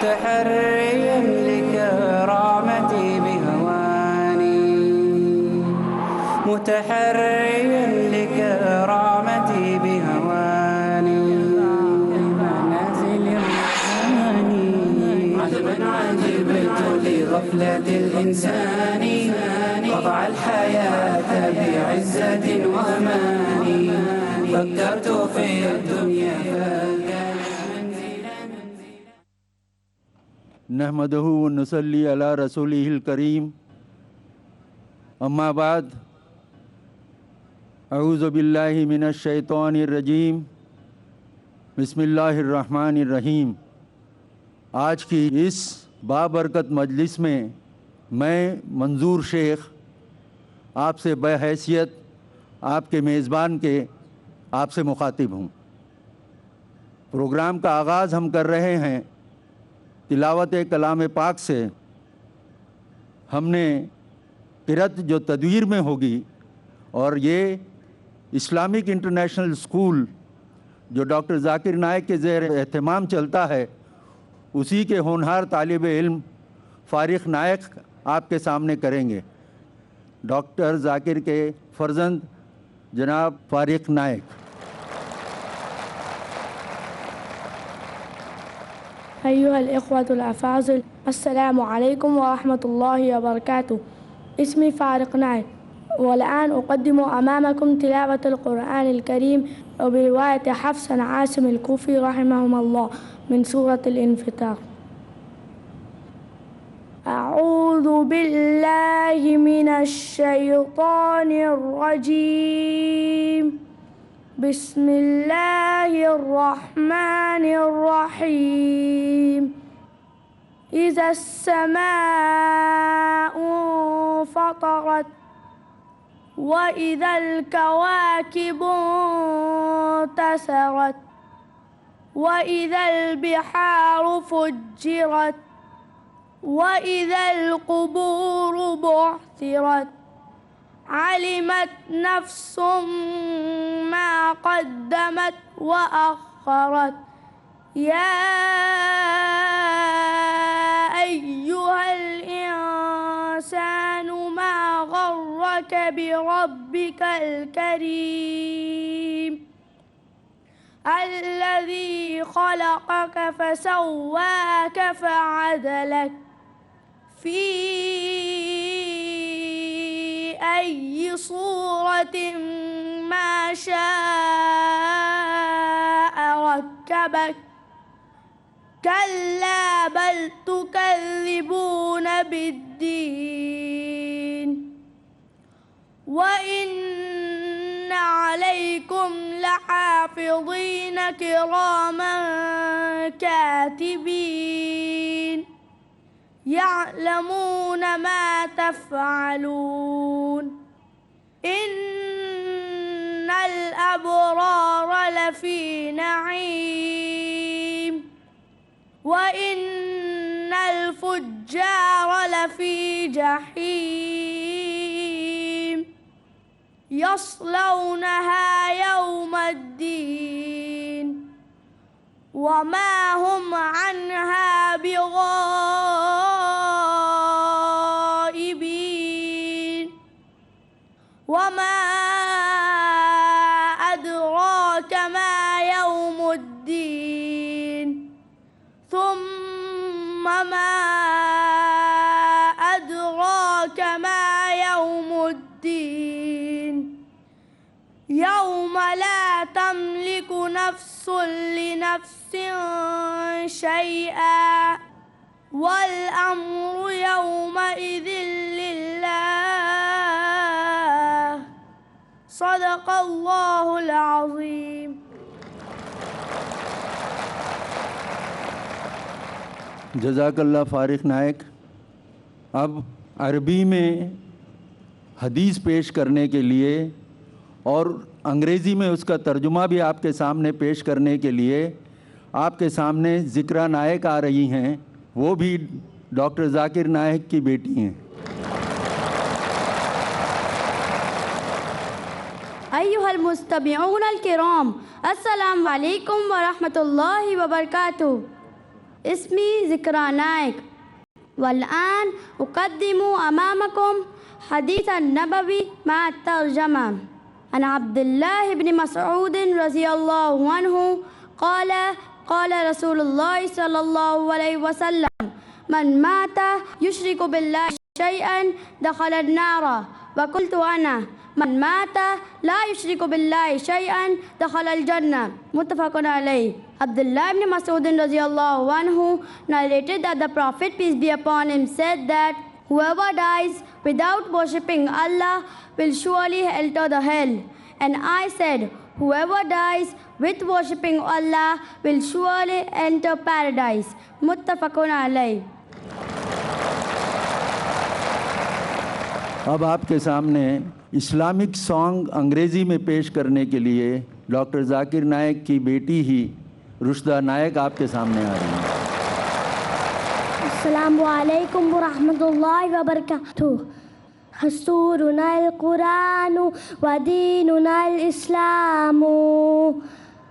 متحريا لكرامتي بهواني، متحريا لكرامتي بهواني، منازل الرحمن. عجبا عجبت لغفلة الإنسان، قطع الحياة بعزة وأمان، فكرت في الدنيا فكان منزلا. نحمده ونصلي على رسوله الكريم، اما بعد، اعوذ باللہ من الشیطان الرجیم، بسم اللہ الرحمن الرحیم۔ آج کی اس بابرکت مجلس میں میں منظور شیخ آپ سے بحیثیت آپ کے میزبان کے آپ سے مخاطب ہوں۔ پروگرام کا آغاز ہم کر رہے ہیں تلاوت کلام پاک سے۔ ہم نے قرأت جو تدویر میں ہوگی، اور یہ اسلامک انٹرنیشنل اسکول جو ڈاکٹر ذاکر نائک کے زیر اہتمام چلتا ہے، اسی کے ہونہار طالب علم فارق نائک آپ کے سامنے کریں گے۔ ڈاکٹر ذاکر کے فرزند جناب فارق نائک۔ أيها الإخوة الأفاضل، السلام عليكم ورحمة الله وبركاته. اسمي فارق نائك، والآن أقدم أمامكم تلاوة القرآن الكريم وبرواية حفص عن عاصم الكوفي رحمهم الله من سورة الانفطار. أعوذ بالله من الشيطان الرجيم، بسم الله الرحمن الرحيم. إذا السماء انفطرت وإذا الكواكب انتثرت وإذا البحار فجرت وإذا القبور بعثرت علمت نفس ما قدمت وأخرت. يا أيها الإنسان ما غرك بربك الكريم الذي خلقك فسواك فعدلك في أي صورة ما شاء ركبك. كلا بل تكذبون بالدين وإن عليكم لحافظين كراما كاتبين يعلمون ما تفعلون. إن الأبرار لفي نعيم وإن الفجار لفي جحيم يصلونها يوم الدين وما هم عنها بغائبين. وما أدراك ما يوم الدين ثم ما أدراك ما يوم الدين. يوم لا تملك نفس لنفس شيئا والأمر يومئذ لله. صدق الله العظيم. جزاک اللہ فارق نائک۔ اب عربی میں حدیث پیش کرنے کے لیے اور انگریزی میں اس کا ترجمہ بھی آپ کے سامنے پیش کرنے کے لیے آپ کے سامنے ذکرہ نائک آ رہی ہیں، وہ بھی ڈاکٹر ذاکر نائک کی بیٹی ہیں۔ أيها المستمعون الكرام، السلام عليكم ورحمة الله وبركاته. اسمي ذكرى نايك. والآن أقدم أمامكم حديث النبوي مع الترجمة. عن عبد الله بن مسعود رضي الله عنه قال قال رسول الله صلى الله عليه وسلم: من مات يشرك بالله شيئا دخل النار. وقلت أنا: من مات لا يشرك بالله شيئا دخل الجنة. متفق عليه. Abdullah ibn Mas'ud radiallahu anhu narrated that the Prophet, peace be upon him, said that whoever dies without worshipping Allah will surely enter the hell. And I said, whoever dies with worshipping Allah will surely enter paradise. Muttafaqun alayh. اب آپ کے سامنے Islamic song انگریزی میں پیش کرنے کے لیے ڈاکٹر ذاکر نائک کی بیٹی ہی رشدہ نائک آپ کے سامنے آ رہی ہیں۔ السلام علیکم ورحمۃ اللہ وبرکاتہ۔ حصورنا القرآن ودیننا الاسلام،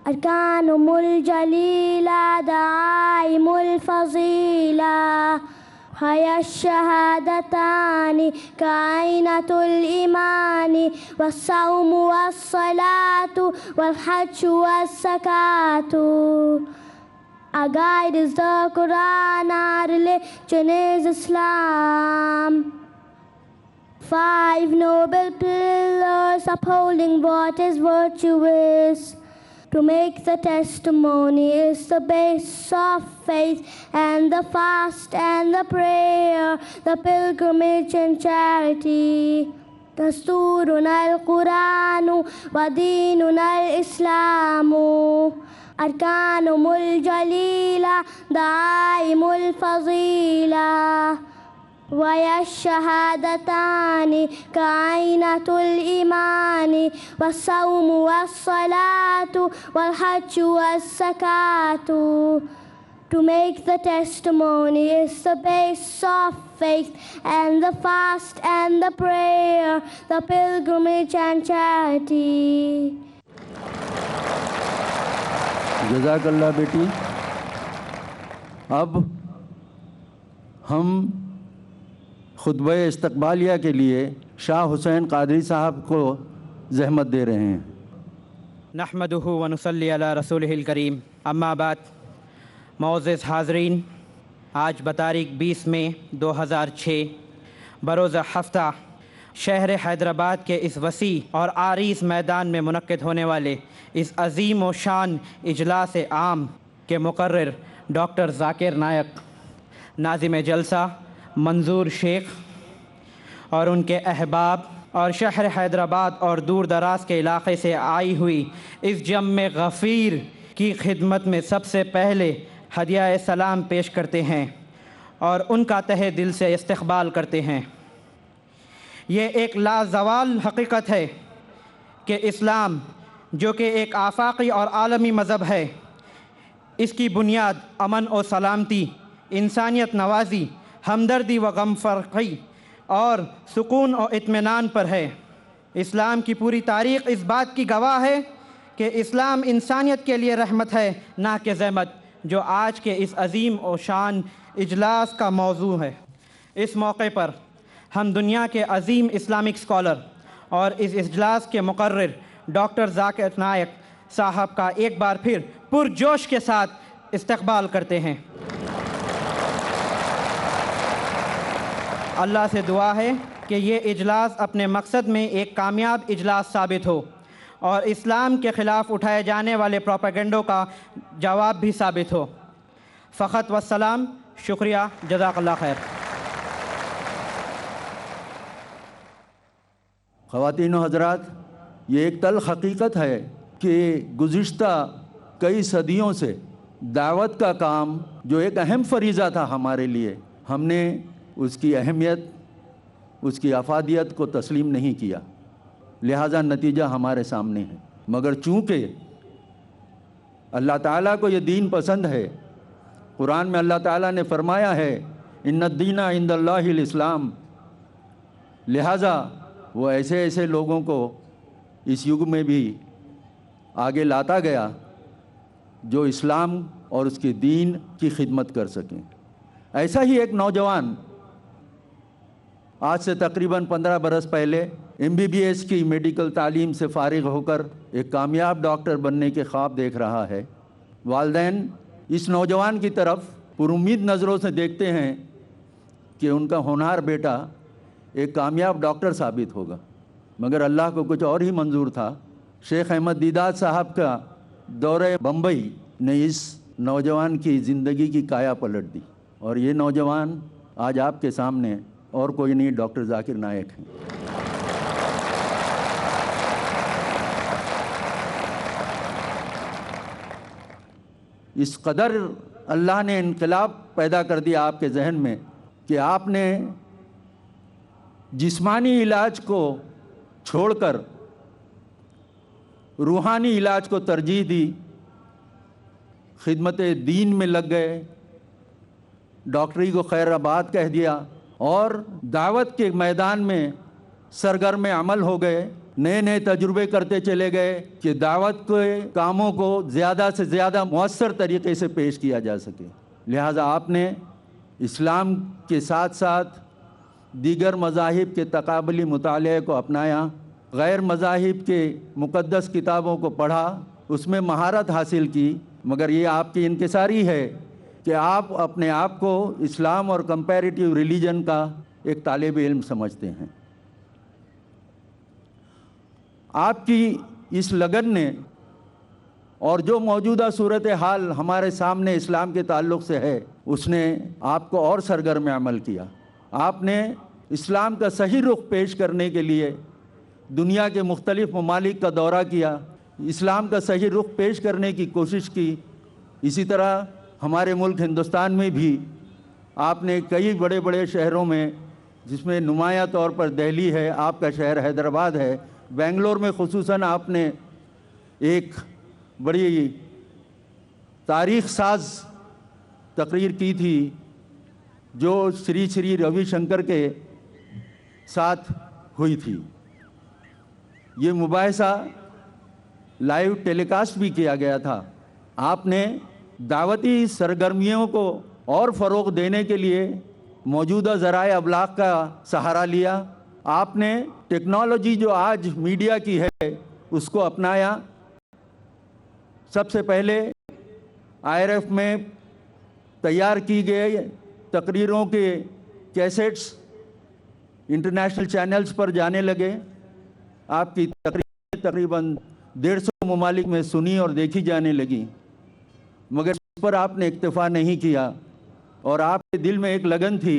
ارکانم الجلیلہ دعائم الفضیلہ، حی الشہادتان کائنۃ الایمان، والصوم والصلاة والحج والزکاة. Our guide is the Quran, our religion is Islam. 5 noble pillars upholding what is virtuous. To make the testimony is the base of faith, and the fast and the prayer, the pilgrimage and charity. دستورنا القرآن وديننا الإسلام، أركانم الجليلة دعائم الفضيلة، وهي الشهادتان كعينة الإيمان، والصوم والصلاة والحج والزكاة. To make the testimony is the base of faith, and the fast and the prayer, the pilgrimage and charity. جزاک اللہ بیٹی۔ اب ہم خطبہ استقبالیہ کے لیے شاہ حسین قادری صاحب کو زحمت دے رہے ہیں۔ نحمدہ ونصلی علی رسولہ الکریم، اما بعد۔ معزز حاضرین، آج بتاریخ 20 مئی 2006 بروز ہفتہ شہر حیدرآباد کے اس وسیع اور عریض میدان میں منعقد ہونے والے اس عظیم و شان اجلاس عام کے مقرر ڈاکٹر ذاکر نائک، ناظم جلسہ منظور شیخ اور ان کے احباب اور شہر حیدرآباد اور دور دراز کے علاقے سے آئی ہوئی اس جمع غفیر کی خدمت میں سب سے پہلے ہدیہ سلام پیش کرتے ہیں اور ان کا تہہ دل سے استقبال کرتے ہیں۔ یہ ایک لازوال حقیقت ہے کہ اسلام، جو کہ ایک آفاقی اور عالمی مذہب ہے، اس کی بنیاد امن و سلامتی، انسانیت نوازی، ہمدردی و غم فرقی اور سکون و اطمینان پر ہے۔ اسلام کی پوری تاریخ اس بات کی گواہ ہے کہ اسلام انسانیت کے لیے رحمت ہے، نہ کہ زحمت، جو آج کے اس عظیم و شان اجلاس کا موضوع ہے۔ اس موقع پر ہم دنیا کے عظیم اسلامک اسکالر اور اس اجلاس کے مقرر ڈاکٹر ذاکر نائک صاحب کا ایک بار پھر پرجوش کے ساتھ استقبال کرتے ہیں۔ اللہ سے دعا ہے کہ یہ اجلاس اپنے مقصد میں ایک کامیاب اجلاس ثابت ہو اور اسلام کے خلاف اٹھائے جانے والے پروپیگنڈوں کا جواب بھی ثابت ہو۔ فقط والسلام، شکریہ، جزاک اللہ خیر۔ خواتین و حضرات، یہ ایک تلخ حقیقت ہے کہ گزشتہ کئی صدیوں سے دعوت کا کام، جو ایک اہم فریضہ تھا ہمارے لیے، ہم نے اس کی اہمیت، اس کی افادیت کو تسلیم نہیں کیا، لہٰذا نتیجہ ہمارے سامنے ہے۔ مگر چونکہ اللہ تعالیٰ کو یہ دین پسند ہے، قرآن میں اللہ تعالیٰ نے فرمایا ہے ان الدین عند اللہ الاسلام، لہٰذا وہ ایسے ایسے لوگوں کو اس یگ میں بھی آگے لاتا گیا جو اسلام اور اس کے دین کی خدمت کر سکیں۔ ایسا ہی ایک نوجوان آج سے تقریباً 15 برس پہلے MBBS کی میڈیکل تعلیم سے فارغ ہو کر ایک کامیاب ڈاکٹر بننے کے خواب دیکھ رہا ہے۔ والدین اس نوجوان کی طرف پر امید نظروں سے دیکھتے ہیں کہ ان کا ہونہار بیٹا ایک کامیاب ڈاکٹر ثابت ہوگا، مگر اللہ کو کچھ اور ہی منظور تھا۔ شیخ احمد دیدات صاحب کا دورہ بمبئی نے اس نوجوان کی زندگی کی کایا پلٹ دی، اور یہ نوجوان آج آپ کے سامنے اور کوئی نہیں، ڈاکٹر ذاکر نائک ہیں۔ اس قدر اللہ نے انقلاب پیدا کر دیا آپ کے ذہن میں کہ آپ نے جسمانی علاج کو چھوڑ کر روحانی علاج کو ترجیح دی، خدمت دین میں لگ گئے، ڈاکٹری کو خیر آباد کہہ دیا اور دعوت کے میدان میں سرگرم عمل ہو گئے، نئے نئے تجربے کرتے چلے گئے کہ دعوت کے کاموں کو زیادہ سے زیادہ مؤثر طریقے سے پیش کیا جا سکے۔ لہٰذا آپ نے اسلام کے ساتھ ساتھ دیگر مذاہب کے تقابلی مطالعے کو اپنایا، غیر مذاہب کے مقدس کتابوں کو پڑھا، اس میں مہارت حاصل کی، مگر یہ آپ کی انکساری ہے کہ آپ اپنے آپ کو اسلام اور کمپیریٹیو ریلیجن کا ایک طالب علم سمجھتے ہیں۔ آپ کی اس لگن نے اور جو موجودہ صورتحال ہمارے سامنے اسلام کے تعلق سے ہے، اس نے آپ کو اور سرگرم عمل کیا۔ آپ نے اسلام کا صحیح رخ پیش کرنے کے لیے دنیا کے مختلف ممالک کا دورہ کیا، اسلام کا صحیح رخ پیش کرنے کی کوشش کی۔ اسی طرح ہمارے ملک ہندوستان میں بھی آپ نے کئی بڑے بڑے شہروں میں، جس میں نمایاں طور پر دہلی ہے، آپ کا شہر حیدرآباد ہے، بنگلور میں خصوصاً آپ نے ایک بڑی تاریخ ساز تقریر کی تھی جو شری روی شنکر کے ساتھ ہوئی تھی۔ یہ مباحثہ لائیو ٹیلی کاسٹ بھی کیا گیا تھا۔ آپ نے دعوتی سرگرمیوں کو اور فروغ دینے کے لیے موجودہ ذرائع ابلاغ کا سہارا لیا۔ آپ نے ٹیکنالوجی جو آج میڈیا کی ہے اس کو اپنایا۔ سب سے پہلے IRF میں تیار کی گئے تقریروں کے کیسٹس انٹرنیشنل چینلز پر جانے لگے۔ آپ کی تقریریں تقریباً 150 ممالک میں سنی اور دیکھی جانے لگیں، مگر اس پر آپ نے اکتفا نہیں کیا، اور آپ کے دل میں ایک لگن تھی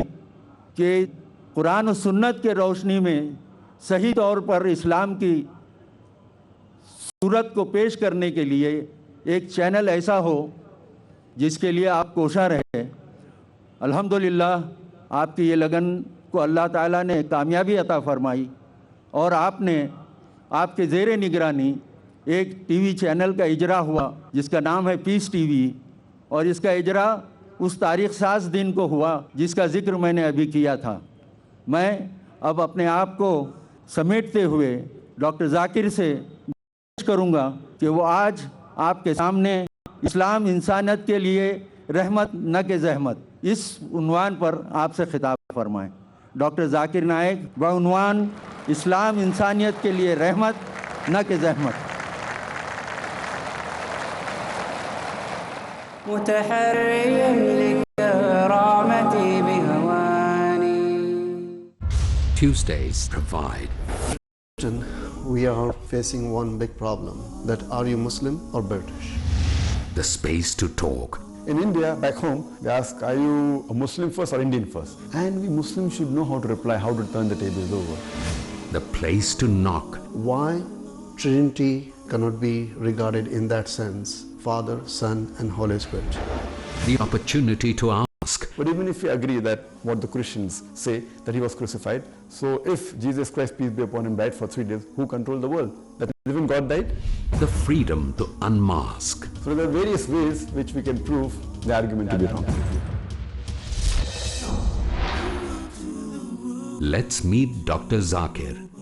کہ قرآن و سنت کے روشنی میں صحیح طور پر اسلام کی صورت کو پیش کرنے کے لیے ایک چینل ایسا ہو جس کے لیے آپ کوشاں رہے۔ الحمدللہ آپ کی یہ لگن کو اللہ تعالیٰ نے کامیابی عطا فرمائی، اور آپ نے آپ کے زیر نگرانی ایک ٹی وی چینل کا اجرا ہوا جس کا نام ہے پیس ٹی وی، اور اس کا اجرا اس تاریخ ساز دن کو ہوا جس کا ذکر میں نے ابھی کیا تھا۔ میں اب اپنے آپ کو سمیٹتے ہوئے ڈاکٹر ذاکر سے گزارش کروں گا کہ وہ آج آپ کے سامنے اسلام انسانیت کے لیے رحمت نہ کہ زحمت اس عنوان پر آپ سے خطاب فرمائیں۔ ڈاکٹر ذاکر نائک بعنوان اسلام انسانیت کے لیے رحمت نہ کہ زحمت۔ متحريا لكرامتي بهواني. Tuesdays provide. We are facing one big problem, that are you Muslim or British? The space to talk. In India, back home, they ask, are you a Muslim first or Indian first? And we Muslims should know how to reply, how to turn the tables over. The place to knock. Why Trinity cannot be regarded in that sense? Father, Son and Holy Spirit. The opportunity to ask. But even if we agree that what the Christians say, that he was crucified, so if Jesus Christ, peace be upon him, died for 3 days, who controlled the world? That living God died? The freedom to unmask. So there are various ways which we can prove the argument to be wrong. Let's meet Dr. Zakir.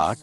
8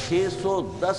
610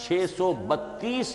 632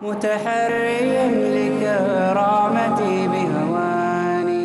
متحريا لكرامتي بهواني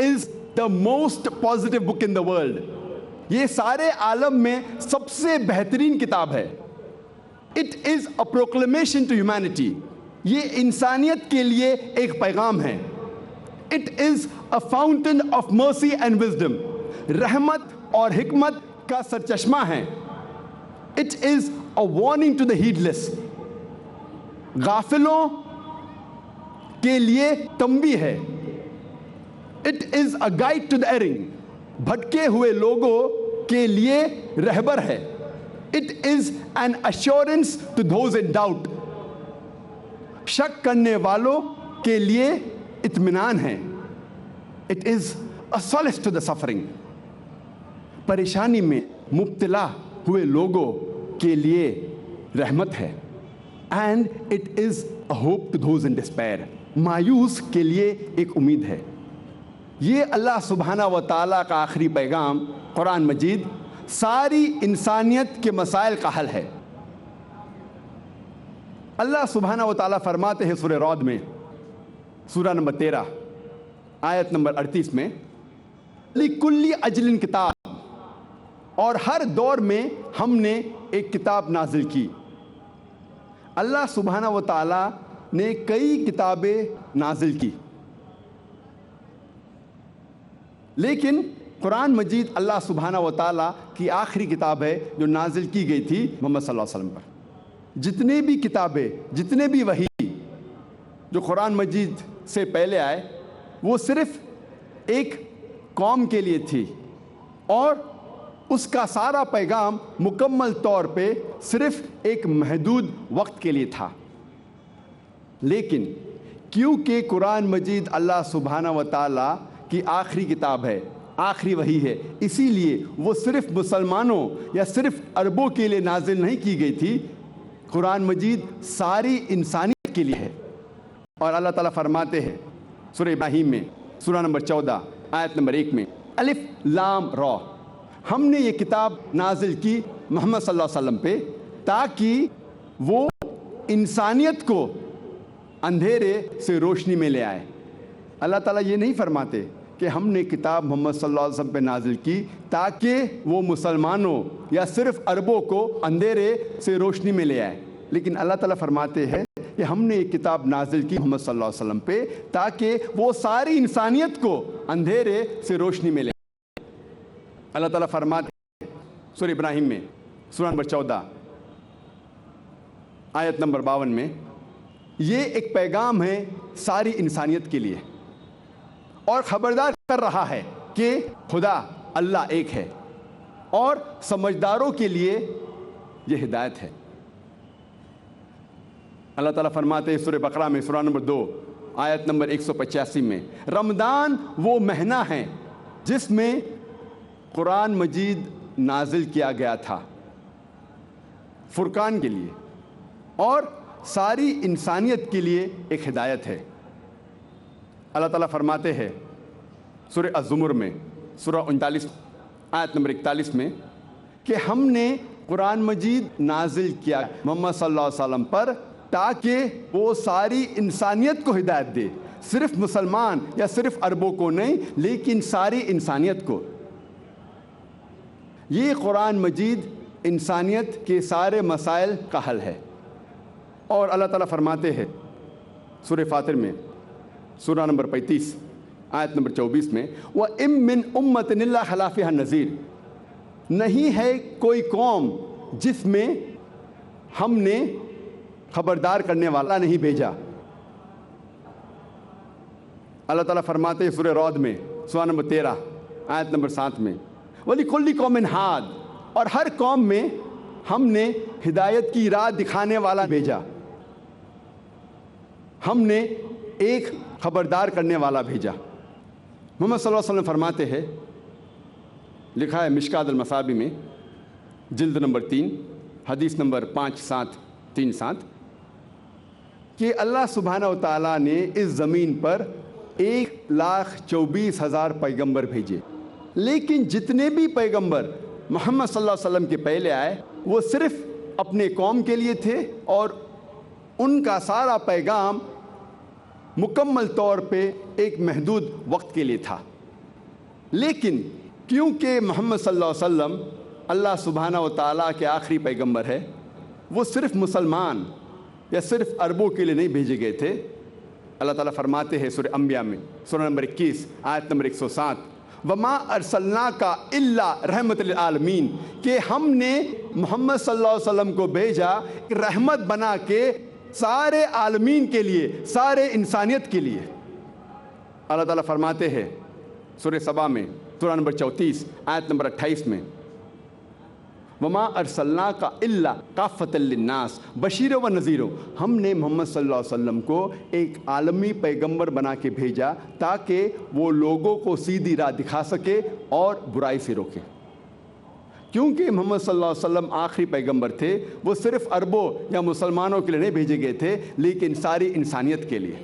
is the most positive book in the world. یہ سارے عالم میں سب سے بہترین کتاب ہے. It is a proclamation to humanity. یہ انسانیت کے لیے ایک پیغام ہے. It is a fountain of mercy and wisdom. رحمت اور حکمت کا سرچشمہ ہے. It is a warning to the heedless. غافلوں کے لیے تنبیہ ہے. It is a guide to the erring. بھٹکے ہوئے لوگوں کے لیے رہبر ہے. It is an assurance to those in doubt. شک کرنے والوں کے لیے اطمینان ہے. It is a solace to the suffering. پریشانی میں مبتلا ہوئے لوگوں کے لیے رحمت ہے. And it is a hope to those in despair. مایوس کے لیے ایک امید ہے. یہ اللہ سبحانہ و تعالیٰ کا آخری پیغام قرآن مجید ساری انسانیت کے مسائل کا حل ہے. اللہ سبحانہ و تعالیٰ فرماتے ہیں سورہ رعد میں سورہ نمبر 13 آیت نمبر 38 میں لِكُلِّ أَجْلٍ کتاب, اور ہر دور میں ہم نے ایک کتاب نازل کی. اللہ سبحانہ و تعالیٰ نے کئی کتابیں نازل کی, لیکن قرآن مجید اللہ سبحانہ و تعالیٰ کی آخری کتاب ہے جو نازل کی گئی تھی محمد صلی اللہ علیہ وسلم پر. جتنے بھی کتابیں, جتنے بھی وحی جو قرآن مجید سے پہلے آئے وہ صرف ایک قوم کے لیے تھی, اور اس کا سارا پیغام مکمل طور پہ صرف ایک محدود وقت کے لیے تھا. لیکن کیونکہ قرآن مجید اللہ سبحانہ و تعالیٰ کی آخری کتاب ہے, آخری وحی ہے, اسی لیے وہ صرف مسلمانوں یا صرف عربوں کے لیے نازل نہیں کی گئی تھی. قرآن مجید ساری انسانیت کے لیے ہے. اور اللہ تعالیٰ فرماتے ہیں سورہ ابراہیم میں سورہ نمبر 14 آیت نمبر 1 میں الف لام را, ہم نے یہ کتاب نازل کی محمد صلی اللہ علیہ وسلم پہ تاکہ وہ انسانیت کو اندھیرے سے روشنی میں لے آئے. اللہ تعالیٰ یہ نہیں فرماتے کہ ہم نے کتاب محمد صلی اللہ علیہ وسلم پہ نازل کی تاکہ وہ مسلمانوں یا صرف عربوں کو اندھیرے سے روشنی میں لے آئے, لیکن اللہ تعالیٰ فرماتے ہیں کہ ہم نے ایک کتاب نازل کی محمد صلی اللہ علیہ وسلم پہ تاکہ وہ ساری انسانیت کو اندھیرے سے روشنی میں لے آئے. اللہ تعالیٰ فرماتے ہیں سورہ ابراہیم میں سورہ نمبر 14 آیت نمبر 52 میں یہ ایک پیغام ہے ساری انسانیت کے لیے, اور خبردار کر رہا ہے کہ خدا اللہ ایک ہے, اور سمجھداروں کے لیے یہ ہدایت ہے. اللہ تعالیٰ فرماتے ہیں سورہ بقرہ میں سورہ نمبر 2 آیت نمبر 185 میں رمضان وہ مہینہ ہے جس میں قرآن مجید نازل کیا گیا تھا فرقان کے لیے, اور ساری انسانیت کے لیے ایک ہدایت ہے. اللہ تعالیٰ فرماتے ہیں سورہ الزمر میں سورہ 39 آیت نمبر 41 میں کہ ہم نے قرآن مجید نازل کیا محمد صلی اللہ علیہ وسلم پر تاکہ وہ ساری انسانیت کو ہدایت دے, صرف مسلمان یا صرف عربوں کو نہیں لیکن ساری انسانیت کو. یہ قرآن مجید انسانیت کے سارے مسائل کا حل ہے. اور اللہ تعالیٰ فرماتے ہیں سورہ فاطر میں سورہ نمبر 35 آیت نمبر 24 میں وَإِن مِّنْ أُمَّةٍ إِلَّا خَلَا فِيهَا النَّذِيرُ, نہیں ہے کوئی قوم جس میں ہم نے خبردار کرنے والا نہیں بھیجا. اللہ تعالیٰ فرماتے ہیں سورہ رعد میں سورہ نمبر 13 آیت نمبر 7 میں وَلِكُلِّ قَوْمٍ ہَادٍ, اور ہر قوم میں ہم نے ہدایت کی راہ دکھانے والا بھیجا, ہم نے ایک خبردار کرنے والا بھیجا. محمد صلی اللہ علیہ وسلم فرماتے ہیں, لکھا ہے مشکات المصابیح میں جلد نمبر 3 حدیث نمبر 5737 کہ اللہ سبحانہ و تعالیٰ نے اس زمین پر 1,24,000 پیغمبر بھیجے, لیکن جتنے بھی پیغمبر محمد صلی اللہ علیہ وسلم کے پہلے آئے وہ صرف اپنے قوم کے لیے تھے, اور ان کا سارا پیغام مکمل طور پہ ایک محدود وقت کے لیے تھا. لیکن کیونکہ محمد صلی اللہ علیہ وسلم اللہ سبحانہ و تعالیٰ کے آخری پیغمبر ہے، وہ صرف مسلمان یا صرف عربوں کے لیے نہیں بھیجے گئے تھے۔ اللہ تعالیٰ فرماتے ہیں سورہ انبیاء میں سورہ نمبر 21 آیت نمبر 107، وَمَا أَرْسَلْنَاكَ إِلَّا رَحْمَةً لِلْعَالَمِينَ، کہ ہم نے محمد صلی اللہ علیہ وسلم کو بھیجا رحمت بنا کے سارے عالمین کے لیے، سارے انسانیت کے لیے۔ اللہ تعالیٰ فرماتے ہیں سورہ سبا میں سورہ نمبر 34 آیت نمبر 28 میں، وَمَا أَرْسَلْنَاكَ إِلَّا كَافَّةً لِلنَّاسِ بَشِيرًا وَنَذِيرًا، ہم نے محمد صلی اللہ علیہ وسلم کو ایک عالمی پیغمبر بنا کے بھیجا تاکہ وہ لوگوں کو سیدھی راہ دکھا سکے اور برائی سے روکے۔ کیونکہ محمد صلی اللہ علیہ وسلم آخری پیغمبر تھے، وہ صرف عربوں یا مسلمانوں کے لیے نہیں بھیجے گئے تھے لیکن ساری انسانیت کے لیے۔